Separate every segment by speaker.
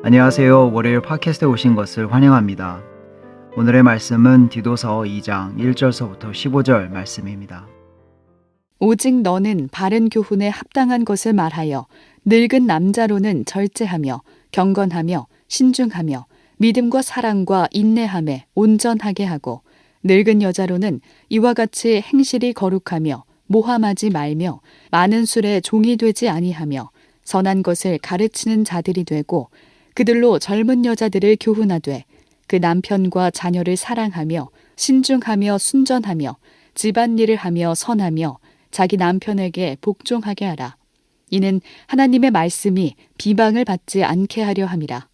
Speaker 1: 안녕하세요. 월요일 팟캐스트에 오신 것을 환영합니다. 오늘의 말씀은 디도서 2장 1절서부터 15절 말씀입니다.
Speaker 2: 오직 너는 바른 교훈에 합당한 것을 말하여 늙은 남자로는 절제하며 경건하며 신중하며 믿음과 사랑과 인내함에 온전하게 하고 늙은 여자로는 이와 같이 행실이 거룩하며 모함하지 말며 많은 술에 종이 되지 아니하며 선한 것을 가르치는 자들이 되고 그들로 젊은 여자들을 교훈하되 그 남편과 자녀를 사랑하며 신중하며 순전하며 집안일을 하며 선하며 자기 남편에게 복종하게 하라. 이는 하나님의 말씀이 비방을 받지 않게 하려 함이라.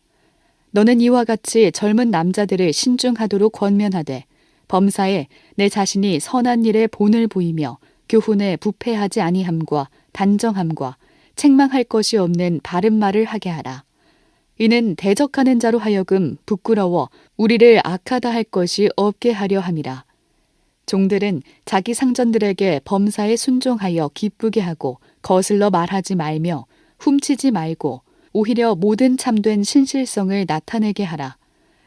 Speaker 2: 너는 이와 같이 젊은 남자들을 신중하도록 권면하되 범사에 내 자신이 선한 일에 본을 보이며 교훈에 부패하지 아니함과 단정함과 책망할 것이 없는 바른 말을 하게 하라. 이는 대적하는 자로 하여금 부끄러워 우리를 악하다 할 것이 없게 하려 함이라. 종들은 자기 상전들에게 범사에 순종하여 기쁘게 하고 거슬러 말하지 말며 훔치지 말고 오히려 모든 참된 신실성을 나타내게 하라.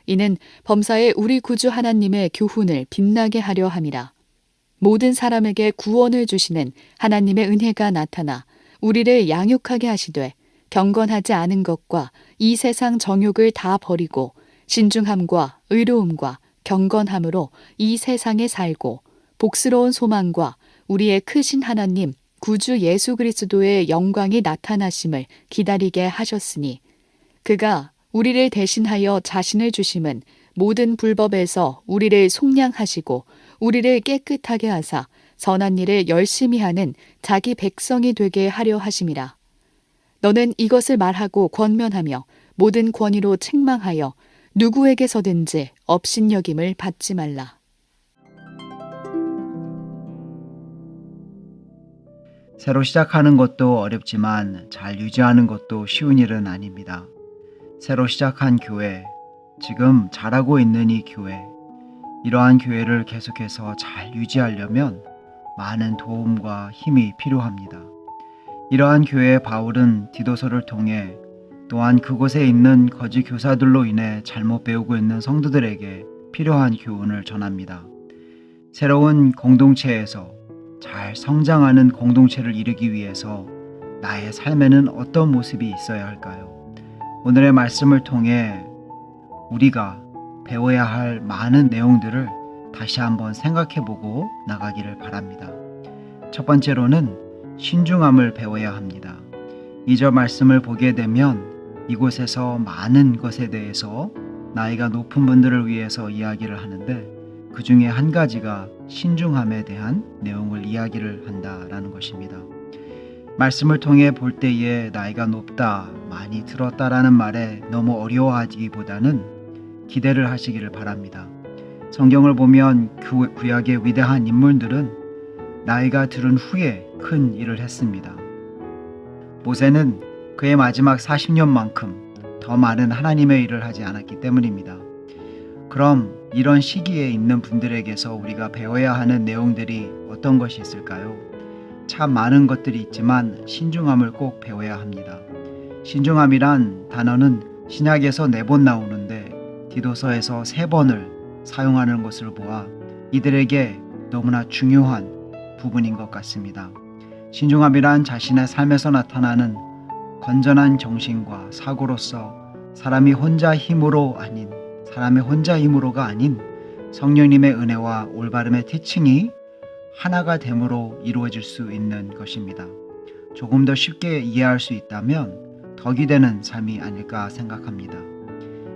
Speaker 2: 이는 범사에 우리 구주 하나님의 교훈을 빛나게 하려 함이라. 모든 사람에게 구원을 주시는 하나님의 은혜가 나타나 우리를 양육하게 하시되 경건하지 않은 것과 이 세상 정욕을 다 버리고 신중함과 의로움과 경건함으로 이 세상에 살고 복스러운 소망과 우리의 크신 하나님 구주 예수 그리스도의 영광이 나타나심을 기다리게 하셨으니 그가 우리를 대신하여 자신을 주심은 모든 불법에서 우리를 속량하시고 우리를 깨끗하게 하사 선한 일을 열심히 하는 자기 백성이 되게 하려 하심이라. 너는 이것을 말하고 권면하며 모든 권위로 책망하여 누구에게서든지 업신여김을 받지 말라.
Speaker 1: 새로 시작하는 것도 어렵지만 잘 유지하는 것도 쉬운 일은 아닙니다. 새로 시작한 교회, 지금 잘하고 있는 이 교회, 이러한 교회를 계속해서 잘 유지하려면 많은 도움과 힘이 필요합니다. 이러한 교회의 바울은 디도서를 통해 또한 그곳에 있는 거짓 교사들로 인해 잘못 배우고 있는 성도들에게 필요한 교훈을 전합니다. 새로운 공동체에서 잘 성장하는 공동체를 이루기 위해서 나의 삶에는 어떤 모습이 있어야 할까요? 오늘의 말씀을 통해 우리가 배워야 할 많은 내용들을 다시 한번 생각해보고 나가기를 바랍니다. 첫 번째로는 신중함을 배워야 합니다. 2절 말씀을 보게 되면 이곳에서 많은 것에 대해서 나이가 높은 분들을 위해서 이야기를 하는데 그 중에 한 가지가 신중함에 대한 내용을 이야기를 한다라는 것입니다. 말씀을 통해 볼 때에 나이가 높다, 많이 들었다라는 말에 너무 어려워하기보다는 기대를 하시기를 바랍니다. 성경을 보면 구약의 위대한 인물들은 나이가 들은 후에 큰 일을 했습니다. 모세는 그의 마지막 40년만큼 더 많은 하나님의 일을 하지 않았기 때문입니다. 그럼 이런 시기에 있는 분들에게서 우리가 배워야 하는 내용들이 어떤 것이 있을까요? 참 많은 것들이 있지만 신중함을 꼭 배워야 합니다. 신중함이란 단어는 신약에서 4번 나오는데 디도서에서 3번을 사용하는 것을 보아 이들에게 너무나 중요한 부분인 것 같습니다. 신중함이란 자신의 삶에서 나타나는 건전한 정신과 사고로서 사람의 혼자 힘으로가 아닌 성령님의 은혜와 올바름의 티칭이 하나가 됨으로 이루어질 수 있는 것입니다. 조금 더 쉽게 이해할 수 있다면 덕이 되는 삶이 아닐까 생각합니다.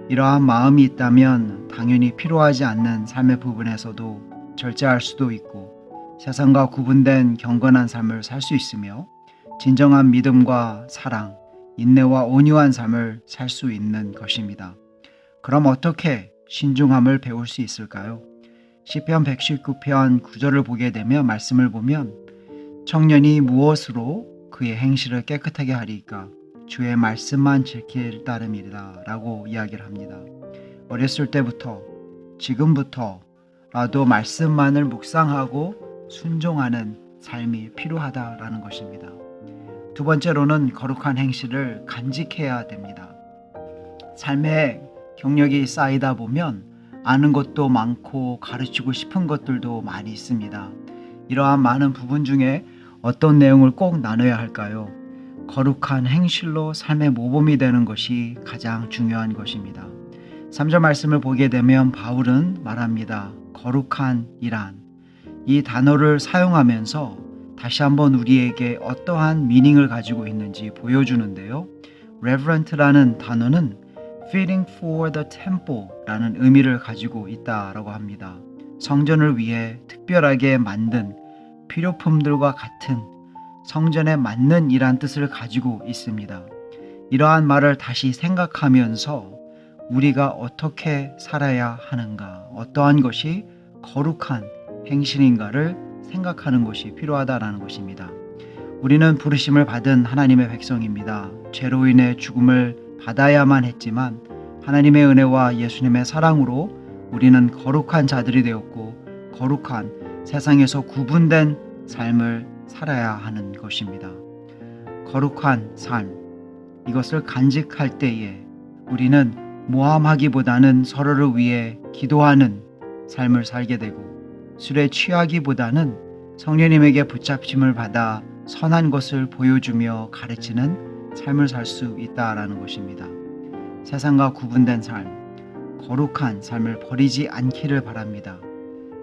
Speaker 1: 이러한 마음이 있다면 당연히 필요하지 않는 삶의 부분에서도 절제할 수도 있고 세상과 구분된 경건한 삶을 살 수 있으며 진정한 믿음과 사랑, 인내와 온유한 삶을 살 수 있는 것입니다. 그럼 어떻게 신중함을 배울 수 있을까요? 시편 119편 9절을 보게 되면 말씀을 보면 청년이 무엇으로 그의 행실을 깨끗하게 하리까? 주의 말씀만 지킬 따름이라 라고 이야기를 합니다. 어렸을 때부터 지금부터라도 말씀만을 묵상하고 순종하는 삶이 필요하다라는 것입니다. 두 번째로는 거룩한 행실을 간직해야 됩니다. 삶의 경력이 쌓이다 보면 아는 것도 많고 가르치고 싶은 것들도 많이 있습니다. 이러한 많은 부분 중에 어떤 내용을 꼭 나눠야 할까요? 거룩한 행실로 삶의 모범이 되는 것이 가장 중요한 것입니다. 3절 말씀을 보게 되면 바울은 말합니다. 거룩한 이란. 이 단어를 사용하면서 다시 한번 우리에게 어떠한 미닝을 가지고 있는지 보여주는데요. reverent라는 단어는 fitting for the temple라는 의미를 가지고 있다라고 합니다. 성전을 위해 특별하게 만든 필요품들과 같은 성전에 맞는 이란 뜻을 가지고 있습니다. 이러한 말을 다시 생각하면서 우리가 어떻게 살아야 하는가, 어떠한 것이 거룩한 행실인가를 생각하는 것이 필요하다라는 것입니다. 우리는 부르심을 받은 하나님의 백성입니다. 죄로 인해 죽음을 받아야만 했지만 하나님의 은혜와 예수님의 사랑으로 우리는 거룩한 자들이 되었고 거룩한 세상에서 구분된 삶을 살아야 하는 것입니다. 거룩한 삶, 이것을 간직할 때에 우리는 모함하기보다는 서로를 위해 기도하는 삶을 살게 되고 술에 취하기보다는 성령님에게 붙잡힘을 받아 선한 것을 보여주며 가르치는 삶을 살 수 있다라는 것입니다. 세상과 구분된 삶, 거룩한 삶을 버리지 않기를 바랍니다.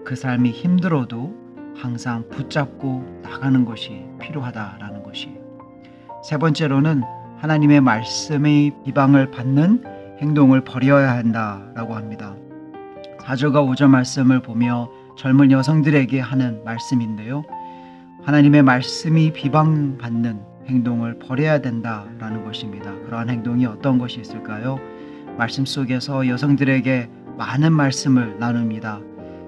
Speaker 1: 그 삶이 힘들어도 항상 붙잡고 나가는 것이 필요하다라는 것이에요. 세 번째로는 하나님의 말씀의 비방을 받는 행동을 버려야 한다라고 합니다. 4절과 5절 말씀을 보며 젊은 여성들에게 하는 말씀인데요. 하나님의 말씀이 비방받는 행동을 버려야 된다라는 것입니다. 그러한 행동이 어떤 것이 있을까요? 말씀 속에서 여성들에게 많은 말씀을 나눕니다.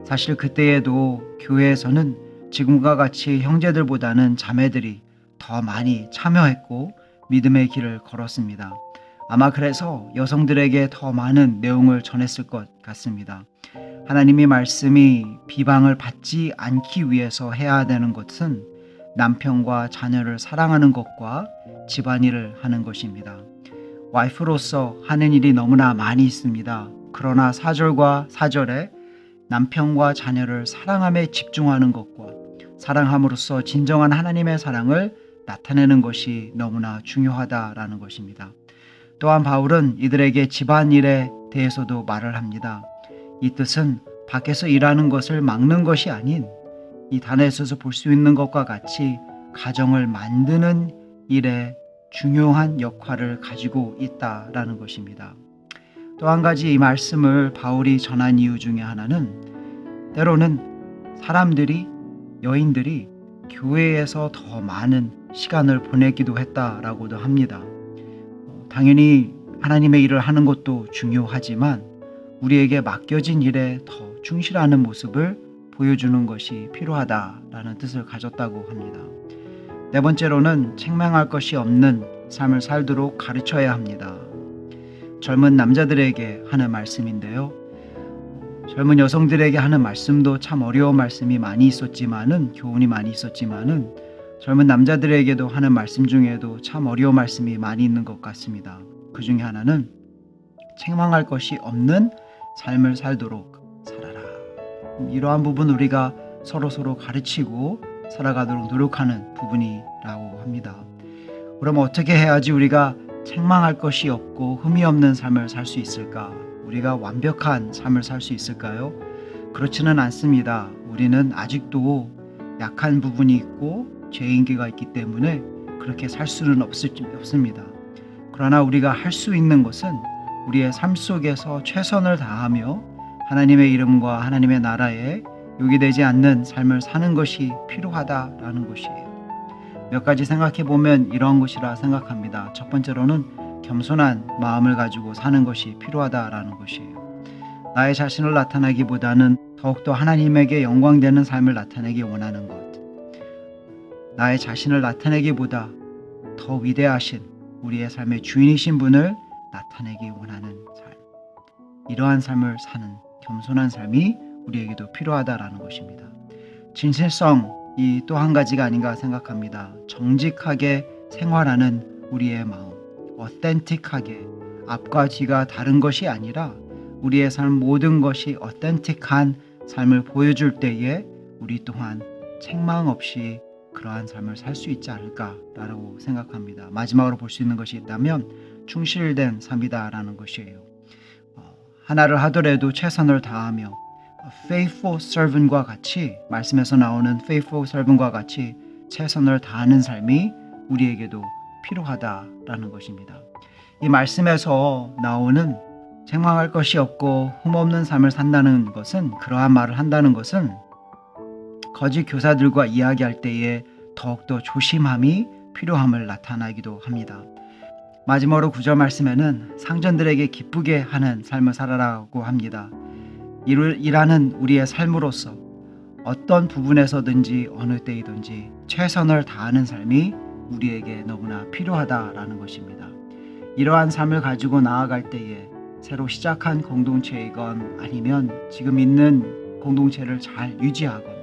Speaker 1: 사실 그때에도 교회에서는 지금과 같이 형제들보다는 자매들이 더 많이 참여했고 믿음의 길을 걸었습니다. 아마 그래서 여성들에게 더 많은 내용을 전했을 것 같습니다. 하나님의 말씀이 비방을 받지 않기 위해서 해야 되는 것은 남편과 자녀를 사랑하는 것과 집안일을 하는 것입니다. 와이프로서 하는 일이 너무나 많이 있습니다. 그러나 4절과 4절에 남편과 자녀를 사랑함에 집중하는 것과 사랑함으로써 진정한 하나님의 사랑을 나타내는 것이 너무나 중요하다라는 것입니다. 또한 바울은 이들에게 집안일에 대해서도 말을 합니다. 이 뜻은 밖에서 일하는 것을 막는 것이 아닌 이 단어에서 볼 수 있는 것과 같이 가정을 만드는 일에 중요한 역할을 가지고 있다라는 것입니다. 또 한 가지 이 말씀을 바울이 전한 이유 중에 하나는 때로는 사람들이 여인들이 교회에서 더 많은 시간을 보내기도 했다라고도 합니다. 당연히 하나님의 일을 하는 것도 중요하지만 우리에게 맡겨진 일에 더 충실하는 모습을 보여주는 것이 필요하다라는 뜻을 가졌다고 합니다. 네 번째로는 책망할 것이 없는 삶을 살도록 가르쳐야 합니다. 젊은 남자들에게 하는 말씀인데요. 젊은 여성들에게 하는 말씀도 참 어려운 말씀이 많이 있었지만은 교훈이 많이 있었지만은 젊은 남자들에게도 하는 말씀 중에도 참 어려운 말씀이 많이 있는 것 같습니다. 그 중에 하나는 책망할 것이 없는 삶을 살도록 살아라. 이러한 부분 우리가 서로 가르치고 살아가도록 노력하는 부분이라고 합니다. 그럼 어떻게 해야지 우리가 책망할 것이 없고 흠이 없는 삶을 살 수 있을까? 우리가 완벽한 삶을 살 수 있을까요? 그렇지는 않습니다. 우리는 아직도 약한 부분이 있고 죄인기가 있기 때문에 그렇게 살 수는 없습니다. 그러나 우리가 할 수 있는 것은 우리의 삶 속에서 최선을 다하며 하나님의 이름과 하나님의 나라에 요기되지 않는 삶을 사는 것이 필요하다라는 것이에요. 몇 가지 생각해 보면 이러한 것이라 생각합니다. 첫 번째로는 겸손한 마음을 가지고 사는 것이 필요하다라는 것이에요. 나의 자신을 나타내기보다는 더욱더 하나님에게 영광되는 삶을 나타내기 원하는 것. 나의 자신을 나타내기보다 더 위대하신 우리의 삶의 주인이신 분을 나타내기 원하는 삶. 이러한 삶을 사는 겸손한 삶이 우리에게도 필요하다라는 것입니다. 진실성이 또 한 가지가 아닌가 생각합니다. 정직하게 생활하는 우리의 마음, 어센틱하게 앞과 뒤가 다른 것이 아니라 우리의 삶 모든 것이 어텐틱한 삶을 보여줄 때에 우리 또한 책망 없이 그러한 삶을 살 수 있지 않을까라고 생각합니다. 마지막으로 볼 수 있는 것이 있다면 충실된 삶이다라는 것이에요. 하나를 하더라도 최선을 다하며 faithful servant과 같이, 말씀에서 나오는 faithful servant과 같이 최선을 다하는 삶이 우리에게도 필요하다라는 것입니다. 이 말씀에서 나오는 책망할 것이 없고 흠없는 삶을 산다는 것은, 그러한 말을 한다는 것은 거짓 교사들과 이야기할 때에 더욱더 조심함이 필요함을 나타나기도 합니다. 마지막으로 9절 말씀에는 상전들에게 기쁘게 하는 삶을 살아라고 합니다. 일하는 우리의 삶으로서 어떤 부분에서든지 어느 때이든지 최선을 다하는 삶이 우리에게 너무나 필요하다라는 것입니다. 이러한 삶을 가지고 나아갈 때에 새로 시작한 공동체이건 아니면 지금 있는 공동체를 잘 유지하건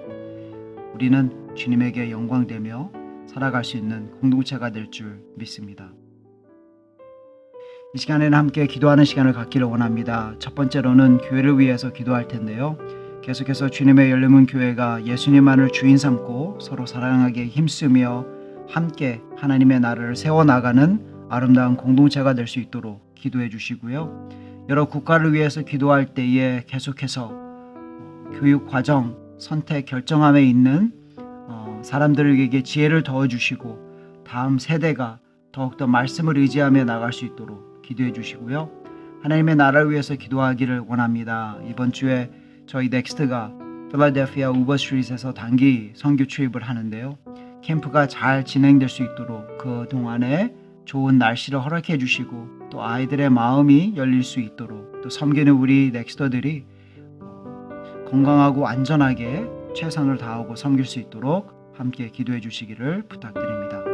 Speaker 1: 우리는 주님에게 영광되며 살아갈 수 있는 공동체가 될 줄 믿습니다. 이 시간에는 함께 기도하는 시간을 갖기를 원합니다. 첫 번째로는 교회를 위해서 기도할 텐데요. 계속해서 주님의 열림문 교회가 예수님만을 주인 삼고 서로 사랑하게 힘쓰며 함께 하나님의 나라를 세워나가는 아름다운 공동체가 될 수 있도록 기도해 주시고요. 여러 국가를 위해서 기도할 때에 계속해서 교육 과정, 선택, 결정함에 있는 사람들에게 지혜를 더해주시고 다음 세대가 더욱더 말씀을 의지하며 나갈 수 있도록 기도해 주시고요. 하나님의 나라를 위해서 기도하기를 원합니다. 이번 주에 저희 넥스트가 필라델피아 우버스트리트에서 단기 선교 출입을 하는데요. 캠프가 잘 진행될 수 있도록 그 동안에 좋은 날씨를 허락해 주시고 또 아이들의 마음이 열릴 수 있도록 또 섬기는 우리 넥스터들이 건강하고 안전하게 최선을 다하고 섬길 수 있도록 함께 기도해 주시기를 부탁드립니다.